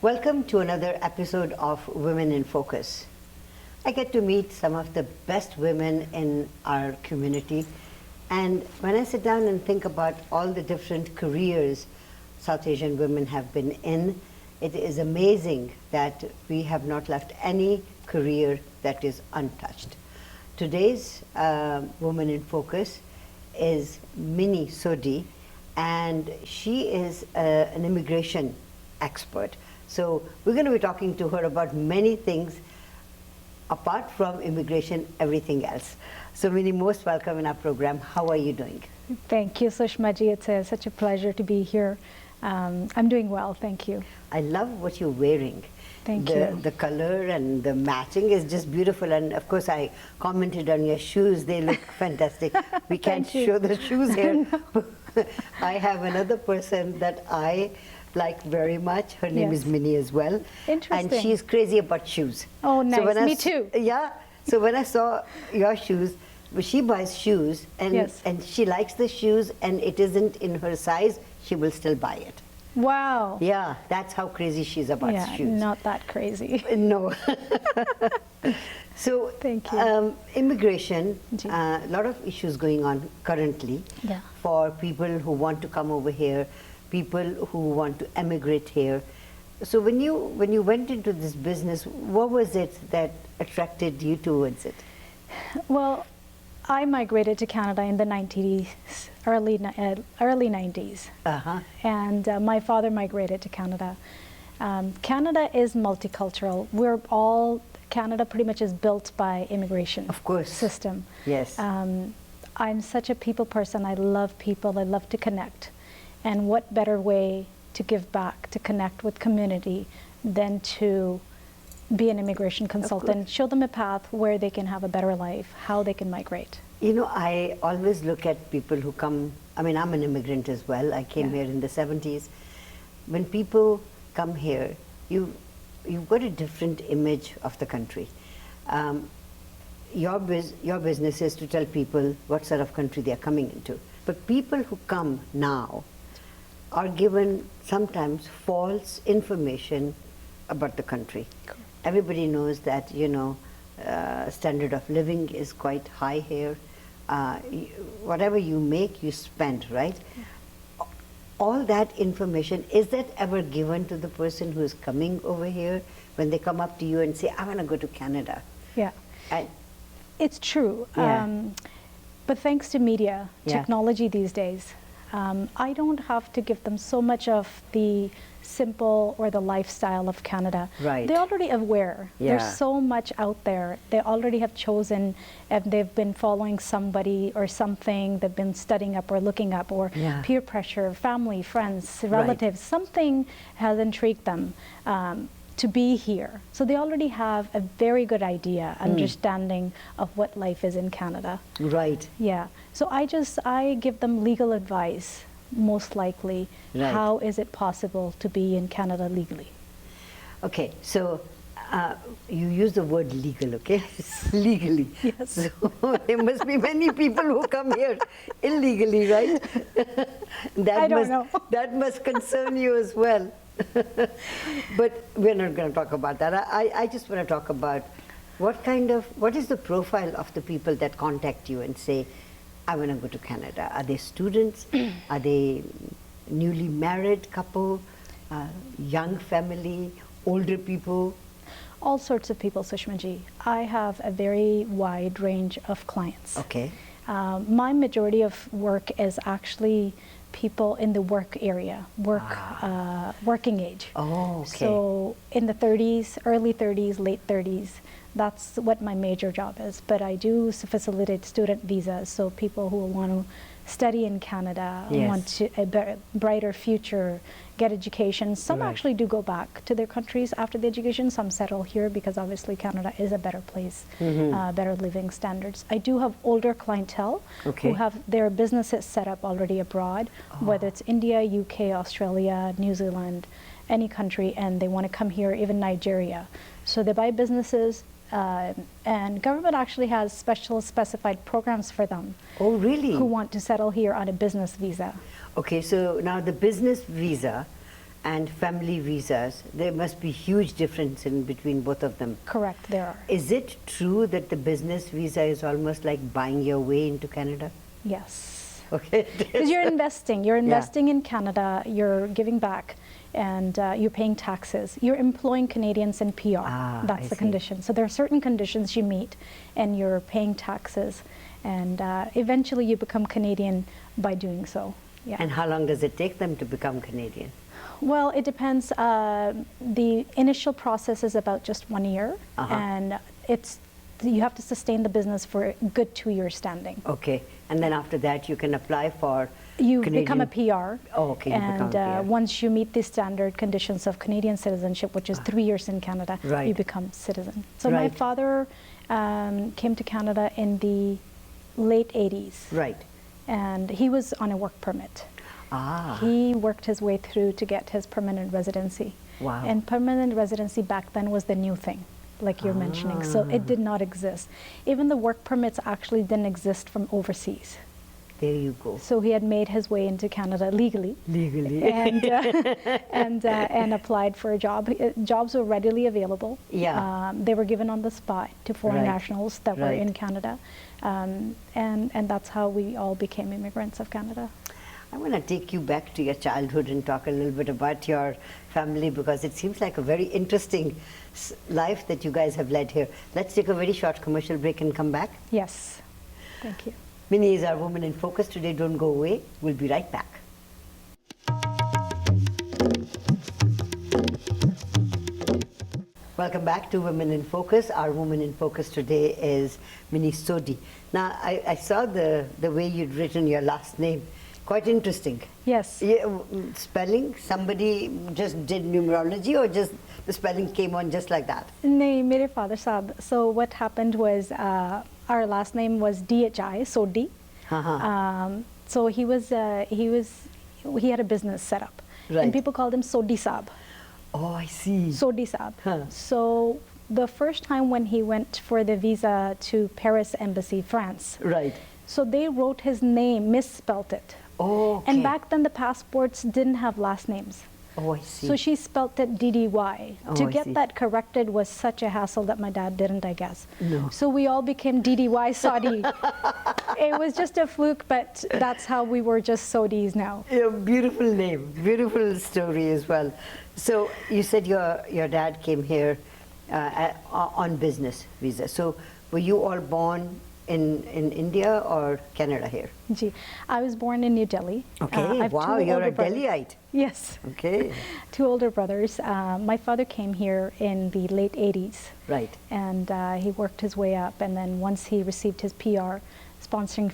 Welcome to another episode of Women in Focus. I get to meet some of the best women in our community, and when I sit down and think about all the different careers South Asian women have been in, it is amazing that we have not left any career that is untouched. Today's Woman in Focus is Mini Soddy, and she is an immigration expert. So we're going to be talking to her about many things apart from immigration, everything else. So Mini, most welcome in our program. How are you doing? Thank you, Sushmaji. It's such a pleasure to be here. I'm doing well, thank you. I love what you're wearing. Thank you. The color and the matching is just beautiful. And of course, I commented on your shoes. They look fantastic. We can't show the shoes here. I have another person that I like very much. Her name is Minnie as well. Interesting. And she's crazy about shoes. Oh, nice. So Me too. Yeah. So when I saw your shoes, she buys shoes and she likes the shoes, and it isn't in her size, she will still buy it. Wow. Yeah, that's how crazy she's about shoes. Not that crazy. No. So, thank you. Immigration, a lot of issues going on currently for people who want to come over here, people who want to emigrate here. So when you went into this business, what was it that attracted you towards it? Well, I migrated to Canada in the 90s, early 90s. And my father migrated to Canada. Canada is multicultural. Canada pretty much is built by immigration system. Yes. I'm such a people person. I love people. I love to connect. And what better way to give back, to connect with community, than to be an immigration consultant, show them a path where they can have a better life, how they can migrate. You know, I always look at people who come, I mean, I'm an immigrant as well. I came here in the 70s. When people come here, you've got a different image of the country. Your business is to tell people what sort of country they're coming into. But people who come now are given sometimes false information about the country. Cool. Everybody knows that, standard of living is quite high here. Whatever you make, you spend, right? Yeah. All that information, is that ever given to the person who is coming over here when they come up to you and say, I want to go to Canada? Yeah. It's true. Yeah. But thanks to media, technology these days, I don't have to give them so much of the simple or the lifestyle of Canada. Right. They're already aware. There's so much out there. They already have chosen, and they've been following somebody or something, they've been studying up or looking up, or peer pressure, family, friends, relatives, something has intrigued them to be here. So they already have a very good idea, understanding of what life is in Canada. Right. Yeah. So I give them legal advice, most likely. Right. How is it possible to be in Canada legally? Okay, so you use the word legal, okay? Legally. Yes. So there must be many people who come here illegally, right? I don't know. That must concern you as well. But we're not going to talk about that. I just want to talk about what is the profile of the people that contact you and say, I want to go to Canada? Are they students? Are they newly married couple, young family, older people? All sorts of people, Sushmaji. I have a very wide range of clients. Okay. My majority of work is actually people in the work area, working age. Oh, okay. So in the 30s, early 30s, late 30s, that's what my major job is. But I do facilitate student visas, so people who want to study in Canada, want a brighter future, get education. Some actually do go back to their countries after the education. Some settle here because obviously Canada is a better place, better living standards. I do have older clientele who have their businesses set up already abroad, whether it's India, UK, Australia, New Zealand, any country, and they want to come here, even Nigeria. So they buy businesses, and government actually has special specified programs for them. Oh, really? Who want to settle here on a business visa. Okay, so now the business visa, and family visas, there must be huge difference in between both of them. Correct, there are. Is it true that the business visa is almost like buying your way into Canada? Yes. Okay. Because you're investing. You're investing in Canada, you're giving back, and you're paying taxes. You're employing Canadians in PR. That's the condition. So there are certain conditions you meet, and you're paying taxes, and eventually you become Canadian by doing so. Yeah. And how long does it take them to become Canadian? Well, it depends. The initial process is about just 1 year, and you have to sustain the business for a good 2 years standing. Okay, and then after that you can apply for You Canadian... become a PR. Oh, okay, you become a PR. Once you meet the standard conditions of Canadian citizenship, which is 3 years in Canada, you become citizen. So my father came to Canada in the late 80s. Right. And he was on a work permit. He worked his way through to get his permanent residency. Wow. And permanent residency back then was the new thing, like you're mentioning. So it did not exist. Even the work permits actually didn't exist from overseas. There you go. So he had made his way into Canada legally. And applied for a job. Jobs were readily available. Yeah. They were given on the spot to foreign nationals that were in Canada. And that's how we all became immigrants of Canada. I want to take you back to your childhood and talk a little bit about your family, because it seems like a very interesting life that you guys have led here. Let's take a very short commercial break and come back. Yes. Thank you. Minnie is our Woman in Focus today. Don't go away. We'll be right back. Welcome back to Women in Focus. Our Woman in Focus today is Minnie Soddy. Now, I saw the way you'd written your last name. Quite interesting. Yes. Yeah, spelling, somebody just did numerology, or just the spelling came on just like that? No, mere father sahab. So what happened was our last name was DHI, Soddy. So he had a business set up. And people called him Soddy Saab. Oh, I see. Soddy Saab. So the first time when he went for the visa to Paris Embassy, France. So they wrote his name, misspelt it. Oh, okay. And back then the passports didn't have last names. Oh, I see. So she spelt it DDY. To get see. that corrected was such a hassle that my dad didn't, I guess. No. So we all became DDY Soddy. It was just a fluke, but that's how we were just Soddys now. Yeah, beautiful name, beautiful story as well. So you said your dad came here on business visa. So were you all born in India or Canada here? Gee, I was born in New Delhi. Okay, wow, you're a Delhiite. Yes. Okay. 2 older brothers. My father came here in the late 80s. Right. And he worked his way up, and then once he received his PR, sponsoring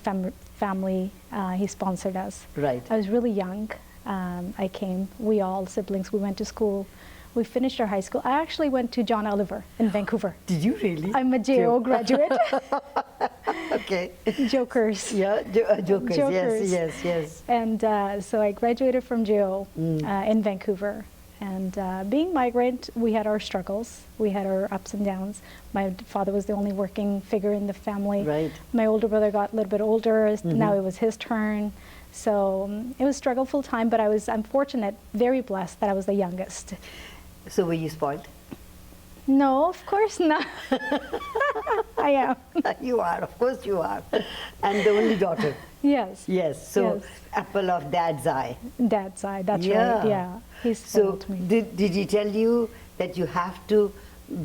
family, he sponsored us. Right. I was really young. I came, we all siblings, we went to school. We finished our high school. I actually went to John Oliver in Vancouver. Did you really? I'm a JO graduate. Okay. Jokers. Yeah, Jokers. Yes. And so I graduated from JO in Vancouver. And being migrant, we had our struggles. We had our ups and downs. My father was the only working figure in the family. Right. My older brother got a little bit older. Now it was his turn. So it was a struggleful time, but I'm fortunate, very blessed that I was the youngest. So were you spoiled? No, of course not. I am. You are, of course you are. And the only daughter? Yes. Yes, so apple of dad's eye. Dad's eye, that's right, yeah. He spoiled me. Did he tell you that you have to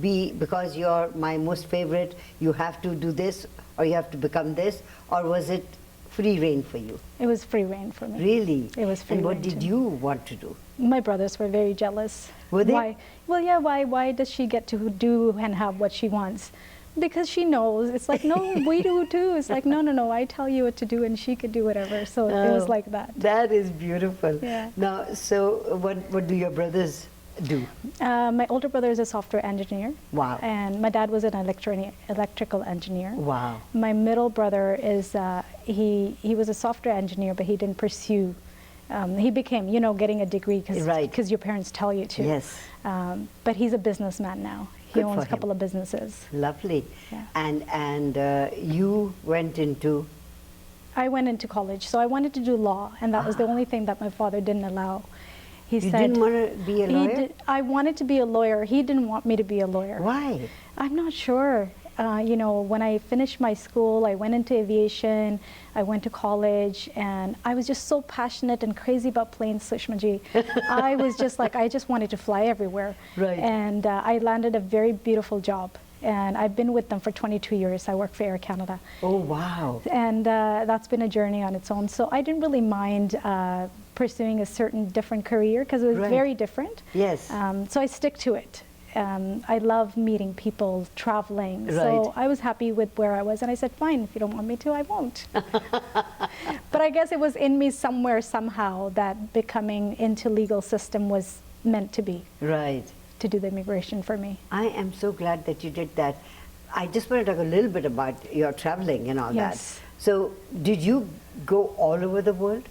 be, because you're my most favorite, you have to do this, or you have to become this, or was it free reign for you? It was free reign for me. Really? It was free reign. And what did you want to do? My brothers were very jealous. Were they? Why? Well, yeah, why does she get to do and have what she wants? Because she knows. It's like, no, we do too. It's like, no, I tell you what to do and she could do whatever. So it was like that. That is beautiful. Yeah. Now, so what do your brothers do? My older brother is a software engineer. Wow. And my dad was an electrical engineer. Wow. My middle brother is, he was a software engineer, but he didn't pursue. He became, getting a degree because your parents tell you to. Yes. But he's a businessman now. He owns a couple of businesses. Lovely. Yeah. And you went into? I went into college. So I wanted to do law, and that was the only thing that my father didn't allow. He You said, didn't want to be a lawyer? I wanted to be a lawyer. He didn't want me to be a lawyer. Why? I'm not sure. You know, when I finished my school, I went into aviation, I went to college, and I was just so passionate and crazy about planes, Sushmaji. I was just like, I just wanted to fly everywhere. Right. And I landed a very beautiful job. And I've been with them for 22 years. I work for Air Canada. Oh, wow. And that's been a journey on its own. So I didn't really mind pursuing a certain different career because it was Right. very different. Yes. So I stick to it. I love meeting people, traveling. Right. So I was happy with where I was. And I said, fine, if you don't want me to, I won't. But I guess it was in me somewhere, somehow, that becoming into legal system was meant to be, Right. to do the immigration for me. I am so glad that you did that. I just want to talk a little bit about your traveling and all Yes. that. So, did you go all over the world?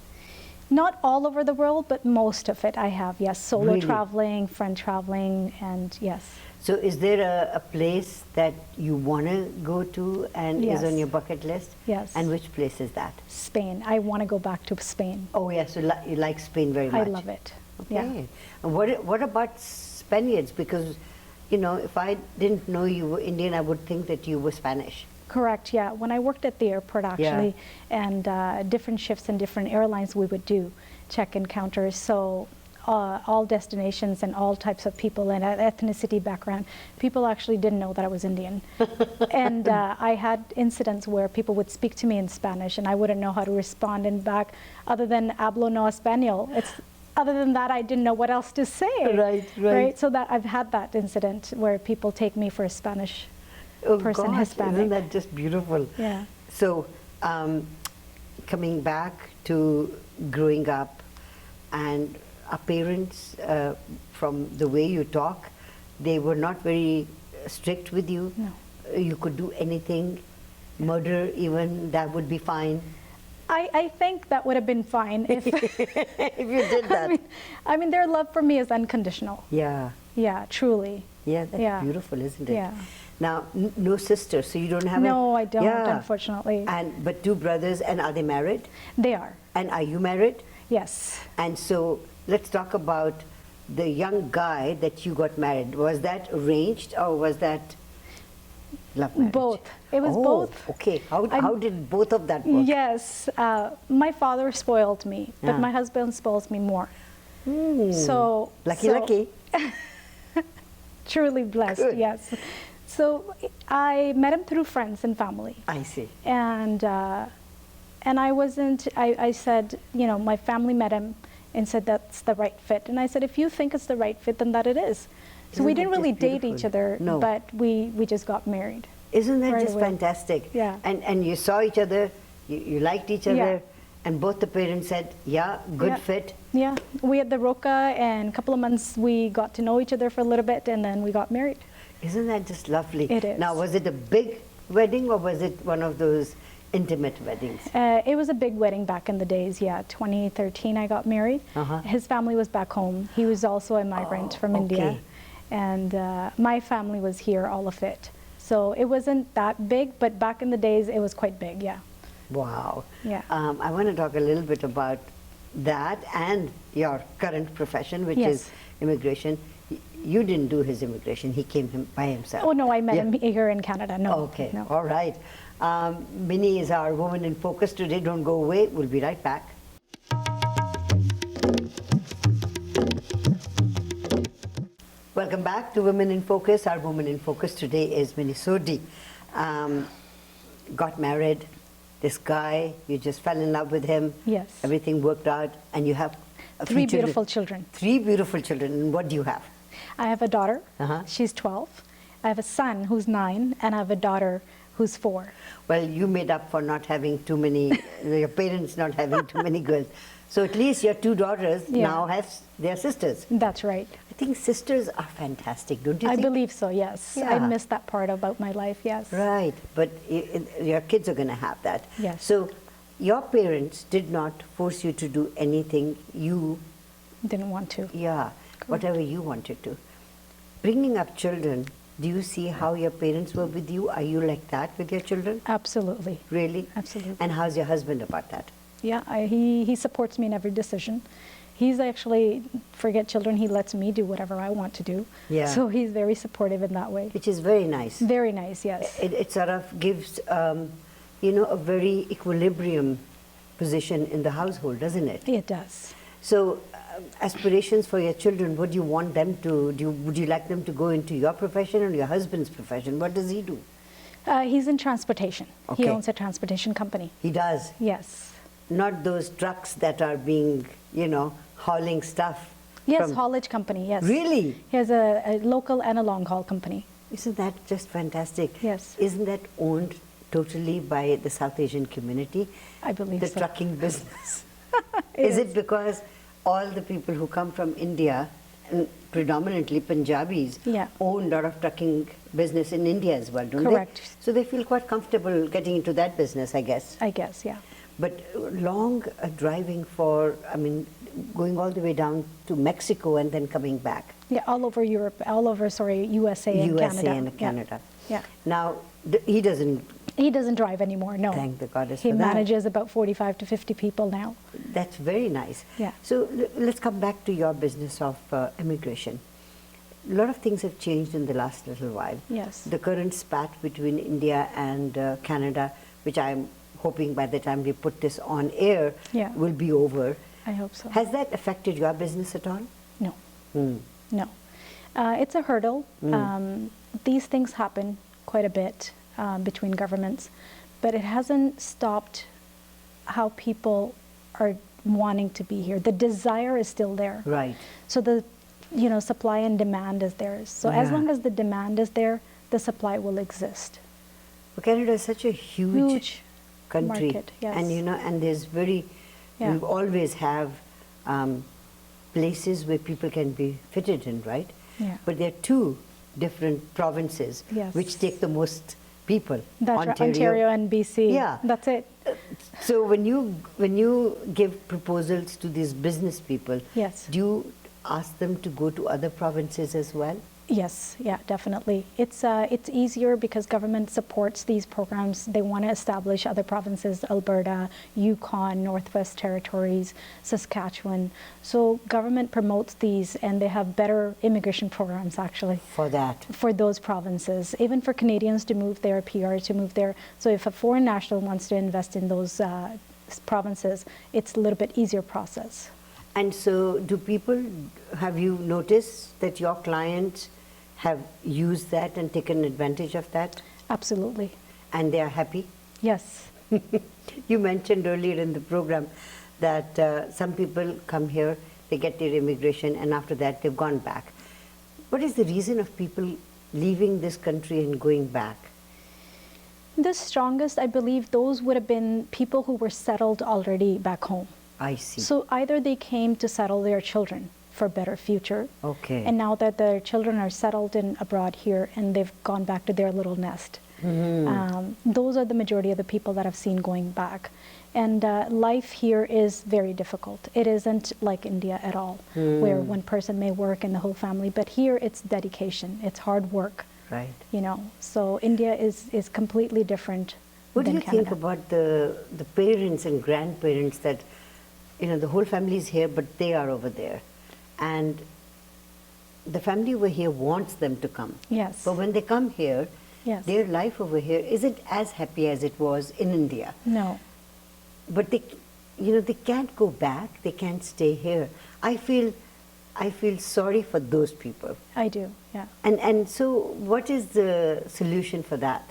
Not all over the world, but most of it I have, yes. Solo Really? traveling, friend traveling, and yes. So, is there a place that you want to go to and Yes. is on your bucket list? Yes. And which place is that? Spain. I want to go back to Spain. Oh, yes, so you like Spain very I much. love it. Okay. Yeah. And what about Spaniards? Because, you know, if I didn't know you were Indian, I would think that you were Spanish. Correct, yeah. When I worked at the airport, actually, and different shifts and different airlines, we would do check-in counters. So all destinations and all types of people and ethnicity background, people actually didn't know that I was Indian. And I had incidents where people would speak to me in Spanish, and I wouldn't know how to respond in back, other than hablo no español. Other than that, I didn't know what else to say. Right. So that I've had that incident where people take me for a Spanish Oh, person, gosh, Hispanic. isn't that just beautiful? Yeah. So, coming back to growing up, and our parents, from the way you talk, they were not very strict with you. No. You could do anything, murder even, that would be fine. I think that would have been fine if, If you did that. I mean, their love for me is unconditional. Yeah, Yeah, truly. yeah, that's Yeah. beautiful, isn't it? Yeah. Now, no sister, so you don't have No, I don't, Yeah. unfortunately. But two brothers, and are they married? They are, And are you married? yes. And so let's talk about the young guy that you got married. Was that arranged or was that love marriage? Both. It was Oh, both. Okay. How did both of that work? Yes, my father spoiled me, but Yeah. my husband spoils me more. Hmm. So Lucky. Truly blessed, Good. yes. So I met him through friends and family. I see. And I wasn't, I said, you know, my family met him and said that's the right fit. And I said, if you think it's the right fit, then that it is. So Isn't we that didn't really just date beautiful? each other, No. but we just got married. Isn't that Right just away. fantastic? Yeah. And you saw each other, you liked each other, Yeah. and both the parents said, yeah, good Yeah. fit. Yeah, we had the roca, and a couple of months we got to know each other for a little bit, and then we got married. Isn't that just lovely? It is. Now, was it a big wedding or was it one of those intimate weddings? It was a big wedding back in the days, yeah. 2013 I got married. Uh-huh. His family was back home. He was also a migrant from India. okay. And my family was here, all of it. So it wasn't that big, but back in the days it was quite big, yeah. Wow. Yeah. I want to talk a little bit about that and your current profession, which Yes. is immigration. You didn't do his immigration, he came by himself. Oh no, I met Yeah. him here in Canada, no. Okay, No. all right. Minnie is our woman in focus today. Don't go away. We'll be right back. Welcome back to Women in Focus. Our woman in focus today is Minnie Soddy. Got married. This guy, you just fell in love with him. Yes. Everything worked out, and you have Three beautiful children. 3 beautiful children. And what do you have? I have a daughter, Uh-huh. she's 12. I have a son who's 9, and I have a daughter who's 4. Well, you made up for not having too many, your parents not having too many girls. So at least your 2 daughters Yeah. now have their sisters. That's right. I think sisters are fantastic, don't you I think? believe so, yes. I Yeah. miss that part about my life, yes. Right, but your kids are going to have that. Yes. So your parents did not force you to do anything you, Didn't want to. yeah, whatever you wanted to. Bringing up children, do you see how your parents were with you? Are you like that with your children? Absolutely. Really? Absolutely. And how's your husband about that? Yeah, he supports me in every decision. He's actually, forget children, he lets me do whatever I want to do. Yeah. So he's very supportive in that way. Which is very nice. Very nice, yes. It sort of gives, a very equilibrium position in the household, doesn't it? It does. So, aspirations for your children, what do you want them to do? Would you like them to go into your profession or your husband's profession? What does he do? He's in transportation. Okay. He owns a transportation company. He does? Yes. Not those trucks that are being, hauling stuff. Yes, haulage company, yes. Really? He has a local and a long haul company. Isn't that just fantastic? Yes. Isn't that owned totally by the South Asian community? I believe the so. trucking business. It Is it because all the people who come from India, and predominantly Punjabis, Yeah. own a lot of trucking business in India as well, don't Correct. they? So they feel quite comfortable getting into that business, I guess. I guess, yeah. But long driving going all the way down to Mexico and then coming back. Yeah, all over Europe, USA and USA Canada. and Canada. Yeah. Now, he doesn't. He doesn't drive anymore, no. Thank the goddess He for that. manages about 45 to 50 people now. That's very nice. Yeah. So let's come back to your business of immigration. A lot of things have changed in the last little while. Yes. The current spat between India and Canada, which I'm hoping by the time we put this on air, Yeah. will be over. I hope so. Has that affected your business at all? No, Hmm. no. It's a hurdle. These things happen quite a bit between governments, but it hasn't stopped how people are wanting to be here. The desire is still there. Right. So the supply and demand is there. So as Yeah. long as the demand is there, the supply will exist. Well, Canada is such a huge country, market, yes. and there's Yeah. we always have places where people can be fitted in, right? Yeah. But there are two different provinces Yes. which take the most people. That's right, Ontario and BC. Yeah. That's it. So when you give proposals to these business people, Yes. do you ask them to go to other provinces as well? Yes, yeah, definitely. It's easier because government supports these programs. They want to establish other provinces, Alberta, Yukon, Northwest Territories, Saskatchewan. So government promotes these, and they have better immigration programs actually For that. for those provinces, even for Canadians to move there, PR to move there. So if a foreign national wants to invest in those provinces, it's a little bit easier process. And so have you noticed that your clients have used that and taken advantage of that? Absolutely. And they are happy? Yes. You mentioned earlier in the program that some people come here, they get their immigration, and after that they've gone back. What is the reason of people leaving this country and going back? The strongest, I believe, those would have been people who were settled already back home. I see. So either they came to settle their children for a better future. Okay. And now that their children are settled in abroad here and they've gone back to their little nest. Those are the majority of the people that I've seen going back. And life here is very difficult. It isn't like India at all, where one person may work and the whole family, but here it's dedication, it's hard work. Right. So India is completely different. What do than you think Canada. about the parents and grandparents that, the whole family is here, but they are over there? And the family over here wants them to come. Yes. But when they come here, Yes. their life over here isn't as happy as it was in India. No. But they can't go back. They can't stay here. I feel sorry for those people. I do, yeah. And so, what is the solution for that?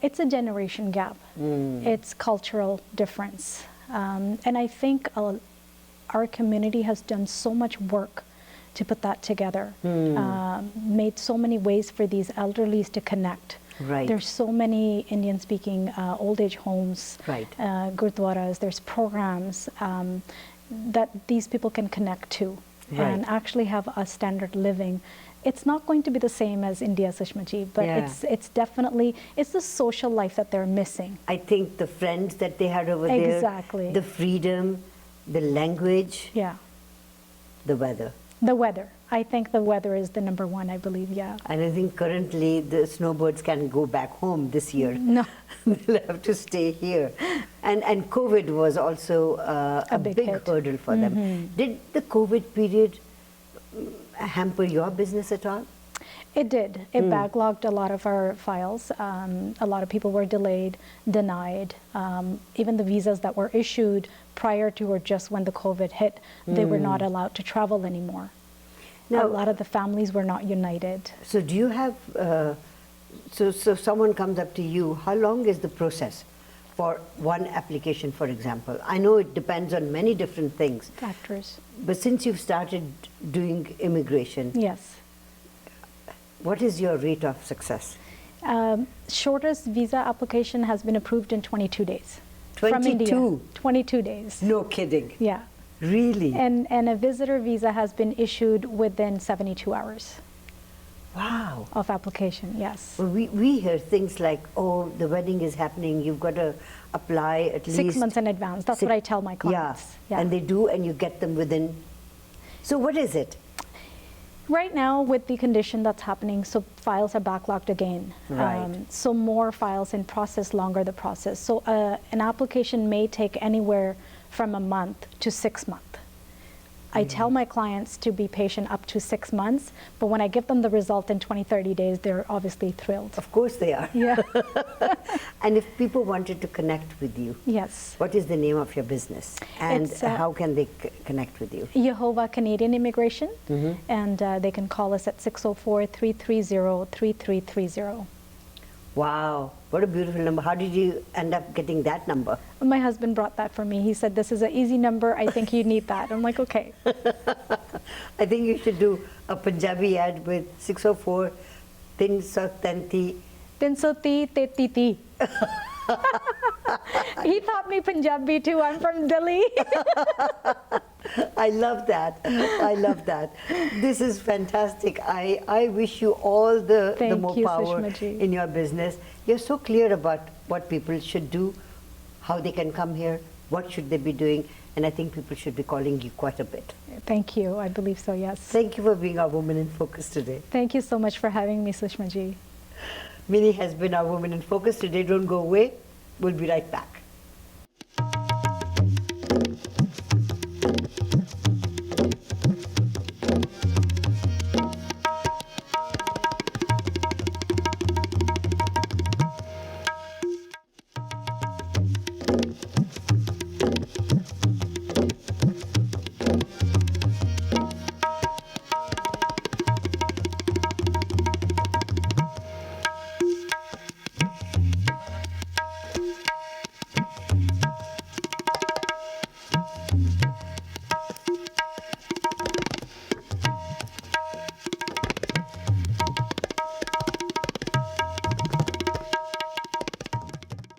It's a generation gap. It's cultural difference. And I think our community has done so much work to put that together, made so many ways for these elderlies to connect. Right. There's so many Indian-speaking old age homes, Right. gurdwaras, there's programs that these people can connect to and Right. actually have a standard living. It's not going to be the same as India, Sushmaji, but Yeah. it's definitely, it's the social life that they're missing. I think the friends that they had over there, Exactly. the freedom, the language, Yeah, the weather. The weather. I think the weather is the number one, I believe, yeah. And I think currently the snowbirds can go back home this year. No. They'll have to stay here. And COVID was also a big hurdle for them. Did the COVID period hamper your business at all? It did. It backlogged a lot of our files. A lot of people were delayed, denied. Even the visas that were issued prior to or just when the COVID hit, they were not allowed to travel anymore. Now, a lot of the families were not united. So do you have, so someone comes up to you, how long is the process for one application, for example? I know it depends on many different things. Factors. But since you've started doing immigration, Yes. what is your rate of success? Shortest visa application has been approved in 22 days. 22? From India. 22 days. No kidding. Yeah. Really? And a visitor visa has been issued within 72 hours. Wow. Of application, yes. Well, we hear things like, oh, the wedding is happening, you've got to apply at least 6 months in advance. That's what I tell my clients. Yeah. And they do, and you get them within. So what is it? Right now, with the condition that's happening, so files are backlogged again. Right. So more files in process, longer the process. So an application may take anywhere from a month to 6 months. I tell my clients to be patient up to 6 months, but when I give them the result in 20, 30 days, they're obviously thrilled. Of course they are. Yeah. And if people wanted to connect with you, Yes. what is the name of your business? And It's, how can they connect with you? Yahowa Canadian Immigration, and they can call us at 604-330-3330. Wow, what a beautiful number. How did you end up getting that number? My husband brought that for me. He said, this is an easy number. I think you need that. I'm like, okay. I think you should do a Punjabi ad with 604 330. 330 He taught me Punjabi too. I'm from Delhi. I love that. I love that. This is fantastic. I wish you all the more power Sushma-ji. in your business. You're so clear about what people should do, how they can come here, what should they be doing, and I think people should be calling you quite a bit. Thank you. I believe so, yes. Thank you for being our Woman in Focus today. Thank you so much for having me, Sushma-ji. Minnie has been our Woman in Focus today. Don't go away. We'll be right back.